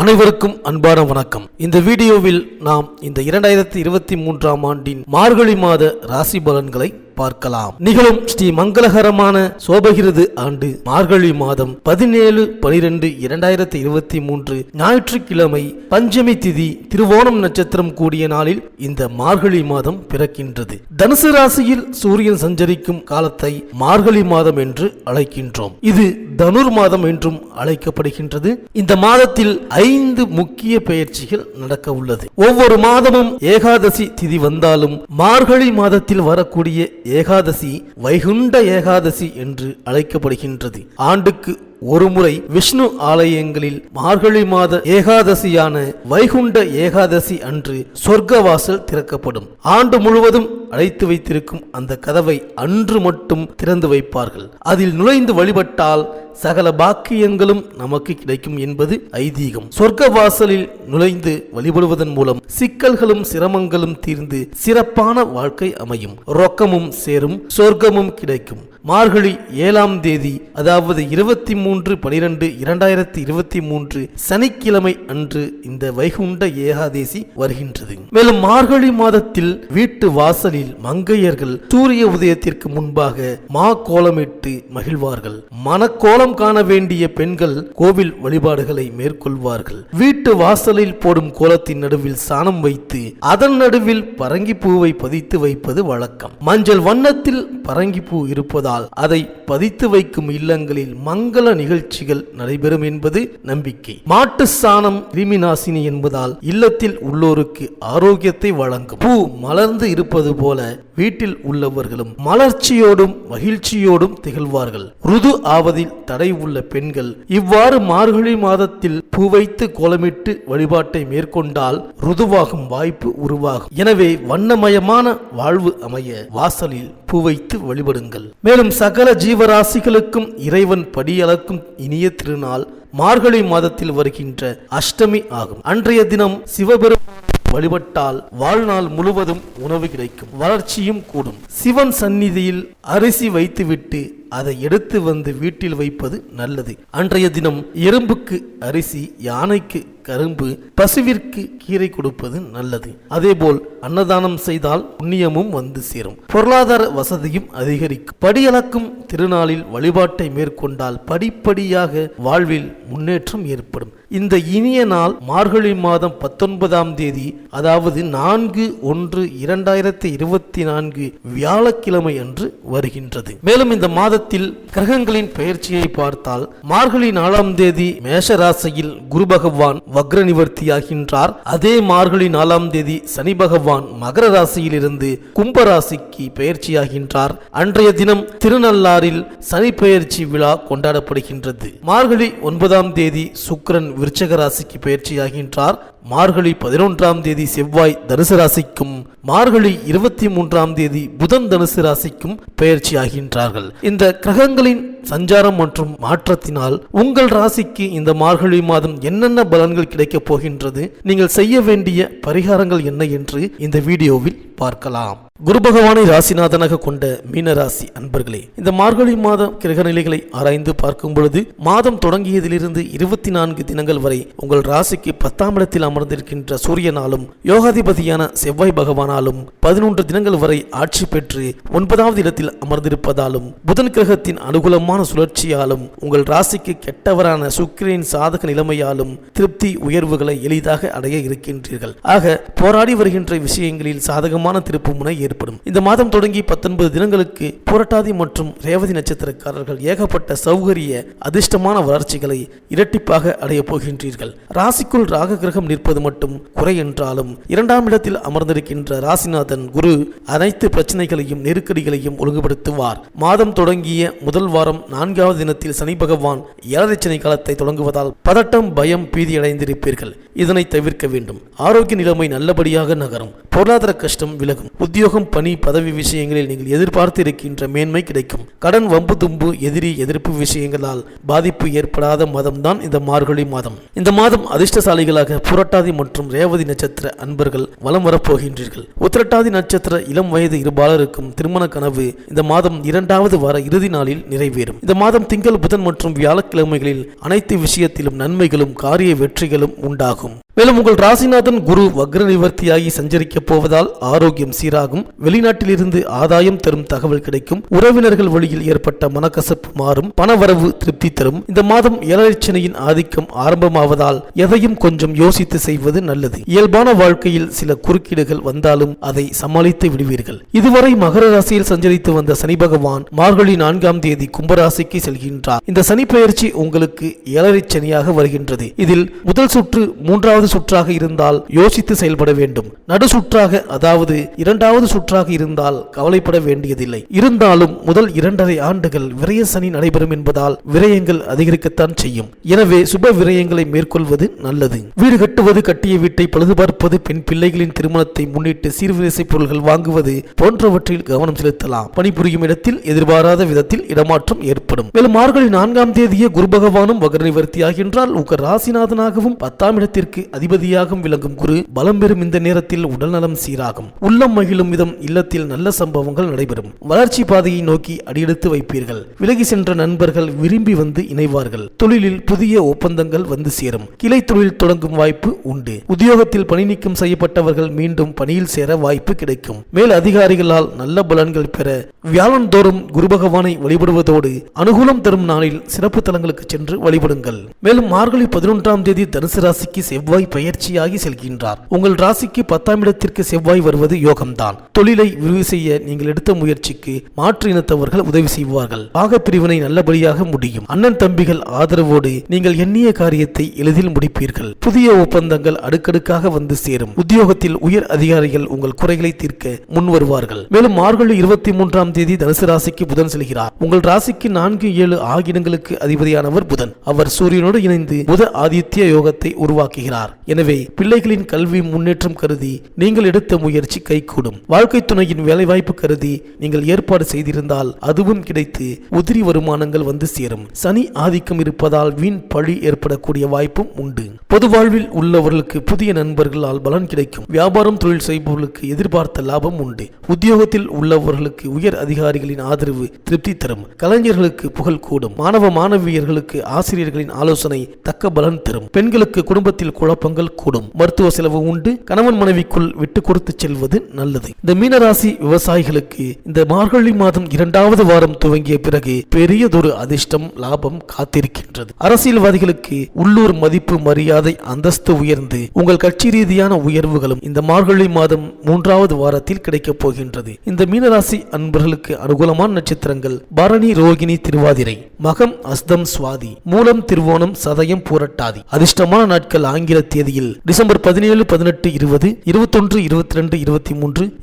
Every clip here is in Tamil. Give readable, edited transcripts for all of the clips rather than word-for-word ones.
அனைவருக்கும் அன்பான வணக்கம். இந்த வீடியோவில் நாம் இந்த 2023ஆம் ஆண்டின் மார்கழி மாத ராசி பலன்களை பார்க்கலாம். நிகழும் ஸ்ரீ மங்களகரமான சோபகிருது ஆண்டு மார்கழி மாதம் 17/12/2023 ஞாயிற்றுக்கிழமை பஞ்சமி திதி திருவோணம் நட்சத்திரம் கூடிய நாளில் இந்த மார்கழி மாதம் பிறக்கின்றது. தனுசு ராசியில் சூரியன் சஞ்சரிக்கும் காலத்தை மார்கழி மாதம் என்று அழைக்கின்றோம். இது தனுர் மாதம் என்றும் அழைக்கப்படுகின்றது. இந்த மாதத்தில் 5 முக்கிய பெயர்ச்சிகள் நடக்க உள்ளது. ஒவ்வொரு மாதமும் ஏகாதசி திதி வந்தாலும் மார்கழி மாதத்தில் வரக்கூடிய ஏகாதசி வைகுண்ட ஏகாதசி என்று அழைக்கப்படுகின்றது. ஆண்டுக்கு ஒருமுறை விஷ்ணு ஆலயங்களில் மார்கழி மாத ஏகாதசியான வைகுண்ட ஏகாதசி அன்று சொர்க்கவாசல் திறக்கப்படும். ஆண்டு முழுவதும் அடைத்து வைத்திருக்கும் அந்த கதவை அன்று மட்டும் திறந்து வைப்பார்கள். அதில் நுழைந்து வழிபட்டால் சகல பாக்கியங்களும் நமக்கு கிடைக்கும் என்பது ஐதீகம். சொர்க்க வாசலில் நுழைந்து வழிபடுவதன் மூலம் சிக்கல்களும் சிரமங்களும் தீர்ந்து சிறப்பான வாழ்க்கை அமையும். ரொக்கமும் சேரும், சொர்க்கமும் கிடைக்கும். மார்கழி 7ஆம் தேதி, அதாவது 23/12/2023 சனிக்கிழமை அன்று இந்த வைகுண்ட ஏகாதசி வருகின்றது. மேலும் மார்கழி மாதத்தில் வீட்டு வாசலில் மங்கையர்கள் சூரிய உதயத்திற்கு முன்பாக மா கோலமிட்டு மகிழ்வார்கள். மனக்கோலம் காண வேண்டிய பெண்கள் கோவில் வழிபாடுகளை மேற்கொள்வார்கள். வீட்டு வாசலில் போடும் கோலத்தின் நடுவில் சாணம் வைத்து அதன் நடுவில் பரங்கி பூவை பதித்து வைப்பது வழக்கம். மஞ்சள் வண்ணத்தில் பரங்கி பூ இருப்பதால் அதை பதித்து வைக்கும் இல்லங்களில் மங்கள நிகழ்ச்சிகள் நடைபெறும் என்பது நம்பிக்கை. மாட்டு சாணம் கிருமி நாசினி என்பதால் இல்லத்தில் உள்ளோருக்கு ஆரோக்கியத்தை வழங்கும். பூ மலர்ந்து இருப்பது போல வீட்டில் உள்ளவர்களும் மலர்ச்சியோடும் மகிழ்ச்சியோடும் திகழ்வார்கள். ருது ஆவதில் தடை உள்ள பெண்கள் இவ்வாறு மார்கழி மாதத்தில் பூ வைத்து கோலமிட்டு வழிபாட்டை மேற்கொண்டால் ருதுவாகும் வாய்ப்பு உருவாகும். எனவே வண்ணமயமான வாழ்வு அமைய வாசலில் பூ வைத்து வழிபடுங்கள். மேலும் சகல ஜீவராசிகளுக்கும் இறைவன் படியளக்கும் இனிய திருநாள் மார்கழி மாதத்தில் வருகின்ற அஷ்டமி ஆகும். அன்றைய தினம் சிவபெருமான் வழிபட்டால் வாழ்நாள் முழுவதும் உணவு கிடைக்கும், வளர்ச்சியும் கூடும். சிவன் சந்நிதியில் அரிசி வைத்துவிட்டு அதை எடுத்து வந்து வீட்டில் வைப்பது நல்லது. அன்றைய தினம் எறும்புக்கு அரிசி, யானைக்கு கரும்பு, பசுவிற்கு கீரை கொடுப்பது நல்லது. அதேபோல் அன்னதானம் செய்தால் புண்ணியமும் வந்து சேரும், பொருளாதார வசதியும் அதிகரிக்கும். படியளக்கும் திருநாளில் வழிபாட்டை மேற்கொண்டால் படிப்படியாக வாழ்வில் முன்னேற்றம் ஏற்படும். இந்த இனிய நாள் மார்கழி மாதம் 19ஆம் தேதி, அதாவது 4/1/2024 வியாழக்கிழமை அன்று வருகின்றது. மேலும் இந்த மாதத்தில் கிரகங்களின் பெயர்ச்சியை பார்த்தால் மார்கழி 4ஆம் தேதி மேஷ ராசியில் குரு பகவான் வக்ர நிவர்த்தியாகின்றார். அதே மார்கழி 4ஆம் தேதி சனி பகவான் மகர ராசியில் இருந்து கும்ப ராசிக்கு பெயர்ச்சியாகின்றார். அன்றைய தினம் திருநள்ளாறில் சனி பெயர்ச்சி விழா கொண்டாடப்படுகின்றது. மார்கழி 9ஆம் தேதி சுக்கிரன் விருச்சக ராசிக்கு பெயர்ச்சியாகின்றார். மார்கழி 11ஆம் தேதி செவ்வாய் தனுசு ராசிக்கும், மார்கழி 23ஆம் தேதி புதன் தனுசு ராசிக்கும் பெயர்ச்சி ஆகின்றார்கள். இந்த கிரகங்களின் சஞ்சாரம் மற்றும் மாற்றத்தினால் உங்கள் ராசிக்கு இந்த மார்கழி மாதம் என்னென்ன பலன்கள் கிடைக்கப் போகின்றது, நீங்கள் செய்ய வேண்டிய பரிகாரங்கள் என்ன என்று இந்த வீடியோவில் பார்க்கலாம். குரு பகவானை ராசிநாதனாக கொண்ட மீனராசி அன்பர்களே, இந்த மார்கழி மாத கிரக நிலைகளை ஆராய்ந்து பார்க்கும் பொழுது மாதம் தொடங்கியதிலிருந்து 24 தினங்கள் வரை உங்கள் ராசிக்கு 10ஆம் இடத்தில் அமர்ந்திருக்கின்ற சூரியனாலும் யோகாதிபதியான செவ்வாய் பகவானாலும் 11 தினங்கள் வரை ஆட்சி பெற்று 9வது இடத்தில் அமர்ந்திருப்பதாலும் புதன் கிரகத்தின் அனுகூலமான சுழற்சியாலும் உங்கள் ராசிக்கு கெட்டவரான சுக்கிரனின் சாதக நிலைமையாலும் திருப்தி உயர்வுகளை எளிதாக அடைய இருக்கின்றீர்கள். ஆக போராடி வருகின்ற விஷயங்களில் சாதகமான திருப்பு முனை ஏற்படும். இந்த மாதம் தொடங்கி 19 தினங்களுக்கு புரட்டாதி மற்றும் ரேவதி நட்சத்திரக்காரர்கள் ஏகப்பட்ட சௌகரிய அதிர்ஷ்டமான வளர்ச்சிகளை இரட்டிப்பாக அடைய போகின்றீர்கள். ராசிக்குள் ராக கிரகம் நிற்பது மட்டும் குறை என்றாலும் 2ஆம் இடத்தில் அமர்ந்திருக்கின்ற ராசிநாதன் குரு அனைத்து பிரச்சனைகளையும் நெருக்கடிகளையும் ஒழுங்குபடுத்துவார். மாதம் தொடங்கிய முதல் வாரம் 4வது தினத்தில் சனி பகவான் 7 சனி காலத்தை தொடங்குவதால் பதட்டம், பயம், பீதி அடைந்திருப்பீர்கள். இதனை தவிர்க்க வேண்டும். ஆரோக்கிய நிலைமை நல்லபடியாக நகரும். பொருளாதார கஷ்டம் விலகும். உத்தியோகம், பணி, பதவி விஷயங்களில் நீங்கள் எதிர்பார்த்து இருக்கின்ற மேன்மை கிடைக்கும். கடன், வம்பு தும்பு, எதிரி எதிர்ப்பு விஷயங்களால் பாதிப்பு ஏற்படாத மாதம் தான் இந்த மார்கழி மாதம். இந்த மாதம் அதிர்ஷ்டசாலிகளாக புரட்டாதி பூரட்டாதி மற்றும் ரேவதி நட்சத்திர அன்பர்கள் வலம் வரப்போகின்றீர்கள். உத்திரட்டாதி நட்சத்திர இளம் வயது இருபாலருக்கும் திருமண கனவு இந்த மாதம் 2வது வார இறுதி நாளில் நிறைவேறும். இந்த மாதம் திங்கள், புதன் மற்றும் வியாழக்கிழமைகளில் அனைத்து விஷயத்திலும் நன்மைகளும் காரிய வெற்றிகளும் உண்டாகும். மேலும் உங்கள் ராசிநாதன் குரு வக்ர நிவர்த்தியாகி சஞ்சரிக்கப் போவதால் ஆரோக்கியம் சீராகும். வெளிநாட்டிலிருந்து ஆதாயம் தரும் தகவல் கிடைக்கும். உறவினர்கள் வழியில் ஏற்பட்ட மனக்கசப்பு மாறும். பணவரவு திருப்தி தரும். இந்த மாதம் ஏழரைச்சனியின் ஆதிக்கம் ஆரம்பமாவதால் எதையும் கொஞ்சம் யோசித்து செய்வது நல்லது. இயல்பான வாழ்க்கையில் சில குறுக்கீடுகள் வந்தாலும் அதை சமாளித்து விடுவீர்கள். இதுவரை மகர ராசியில் சஞ்சரித்து வந்த சனி பகவான் மார்கழி 4ஆம் தேதி கும்பராசிக்கு செல்கின்றார். இந்த சனி பெயர்ச்சி உங்களுக்கு ஏழரைச்சனியாக வருகின்றது. இதில் முதல் சுற்று 3வது சுற்றாக இருந்தால் யோசித்து செயல்பட வேண்டும். நடு சுற்றாக அதாவது 2வது சுற்றாக இருந்தால் கவலைப்பட வேண்டியதில்லை. இருந்தாலும் முதல் 2.5 ஆண்டுகள் விரய சனி நடைபெறும் என்பதால் விரயங்கள் அதிகரிக்கத்தான் செய்யும். எனவே சுப விரயங்களை மேற்கொள்வது நல்லது. வீடு கட்டுவது, கட்டிய வீட்டை பழுது பார்ப்பது, பெண் பிள்ளைகளின் திருமணத்தை முன்னிட்டு சீர்வரிசை பொருட்கள் வாங்குவது போன்றவற்றில் கவனம் செலுத்தலாம். பணிபுரியும் இடத்தில் எதிர்பாராத விதத்தில் இடமாற்றம் ஏற்படும். மேலும் மார்கழி 4ஆம் தேதியே குரு பகவானும் வக்ர நிவர்த்தியாகின்றால் உங்கள் ராசிநாதனாகவும் 10ஆம் இடத்திற்கு அதிபதியாகவும் விளங்கும் குரு பலம் பெறும். இந்த நேரத்தில் உடல்நலம் சீராகும். உள்ளம் மகிழும் விதம் இல்லத்தில் நல்ல சம்பவங்கள் நடைபெறும். வளர்ச்சி பாதையை நோக்கி அடியெடுத்து வைப்பீர்கள். விலகி சென்ற நண்பர்கள் விரும்பி வந்து இணைவார்கள். தொழிலில் புதிய ஒப்பந்தங்கள் வந்து சேரும். கிளை தொழில் தொடங்கும் வாய்ப்பு உண்டு. உத்தியோகத்தில் பணி நீக்கம் செய்யப்பட்டவர்கள் மீண்டும் பணியில் சேர வாய்ப்பு கிடைக்கும். மேல் அதிகாரிகளால் நல்ல பலன்கள் பெற வியாழந்தோறும் குரு பகவானை வழிபடுவதோடு அனுகூலம் தரும் நாளில் சிறப்பு தலங்களுக்கு சென்று வழிபடுங்கள். மேலும் மார்கழி 11ஆம் தேதி தனுசு ராசிக்கு செவ்வாய் பயிற்சியாகி செல்கின்றார். உங்கள் ராசிக்கு 10ஆம் இடத்திற்கு செவ்வாய் வருவது யோகம்தான். தொழிலை விரிவு செய்ய நீங்கள் எடுத்த முயற்சிக்கு மாற்று இனத்தவர்கள் உதவி செய்வார்கள். பாகப்பிரிவினை நல்லபடியாக முடியும். அண்ணன் தம்பிகள் ஆதரவோடு நீங்கள் எண்ணிய காரியத்தை எளிதில் முடிப்பீர்கள். புதிய ஒப்பந்தங்கள் அடுக்கடுக்காக வந்து சேரும். உத்தியோகத்தில் உயர் அதிகாரிகள் உங்கள் குறைகளை தீர்க்க முன் வருவார்கள். மேலும் மார்கழி 23ஆம் தேதி தனுசு ராசிக்கு புதன் செல்கிறார். உங்கள் ராசிக்கு 4, 7 ஆகிடங்களுக்கு அதிபதியானவர் புதன். அவர் சூரியனோடு இணைந்து புத ஆதித்ய யோகத்தை உருவாக்குகிறார். எனவே பிள்ளைகளின் கல்வி முன்னேற்றம் கருதி நீங்கள் எடுத்த முயற்சி கைகூடும். வாழ்க்கை துணையின் வேலைவாய்ப்பு கருதி நீங்கள் ஏற்பாடு செய்திருந்தால் அதுவும் கிடைத்து உதிரி வருமானங்கள் வந்து சேரும். சனி ஆதிக்கம் இருப்பதால் வீண் பழி ஏற்படக்கூடிய வாய்ப்பும் உண்டு. பொது வாழ்வில் உள்ளவர்களுக்கு புதிய நண்பர்களால் பலன் கிடைக்கும். வியாபாரம் தொழில் செய்பவர்களுக்கு எதிர்பார்த்த லாபம் உண்டு. உத்தியோகத்தில் உள்ளவர்களுக்கு உயர் அதிகாரிகளின் ஆதரவு திருப்தி தரும். கலைஞர்களுக்கு புகழ் கூடும். மாணவ மாணவியர்களுக்கு ஆசிரியர்களின் ஆலோசனை தக்க பலன் தரும். பெண்களுக்கு குடும்பத்தில் குழப்பங்கள் கூடும். மருத்துவ செலவு உண்டு. கணவன் மனைவிக்குள் விட்டு கொடுத்து செல்வது நல்லது. இந்த மீனராசி விவசாயிகளுக்கு இந்த மார்கழி மாதம் 2வது வாரம் துவங்கிய பிறகு பெரியதொரு அதிர்ஷ்டம் லாபம் காத்திருக்கின்றது. அரசியல்வாதிகளுக்கு உள்ளூர் மதிப்பு மரியாதை அந்தஸ்து உயர்ந்து உங்கள் கட்சி ரீதியான உயர்வுகளும் இந்த மார்கழி மாதம் 3வது வாரத்தில் கிடைக்கப் போகின்றது. இந்த மீனராசி அன்பர்களுக்கு அனுகூலமான நட்சத்திரங்கள் பரணி, ரோகிணி, திருவாதிரை, மகம், அஸ்தம், சுவாதி, மூலம், திருவோணம், சதயம், பூரட்டாதி. அதிர்ஷ்டமான நாட்கள் ஆங்கில தேதியில் டிசம்பர் 17, 18, 20, 21, 22, 23,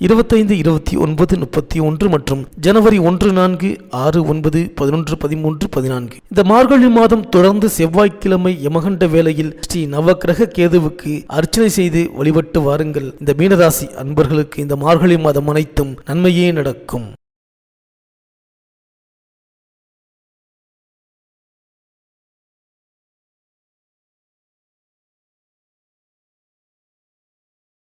25, 29, 31 மற்றும் ஜனவரி 1, 4, 6, 9, 11, 13, 14. இந்த மார்கழி மாதம் தொடர்ந்து செவ்வாய்க்கிழமை யமகண்ட வேளையில் ஸ்ரீ நவக்கிரக கேதுவுக்கு அர்ச்சனை செய்து வழிபட்டு வாருங்கள். இந்த மீனராசி அன்பர்களுக்கு இந்த மார்கழி மாதம் அனைத்தும் நன்மையே நடக்கும்.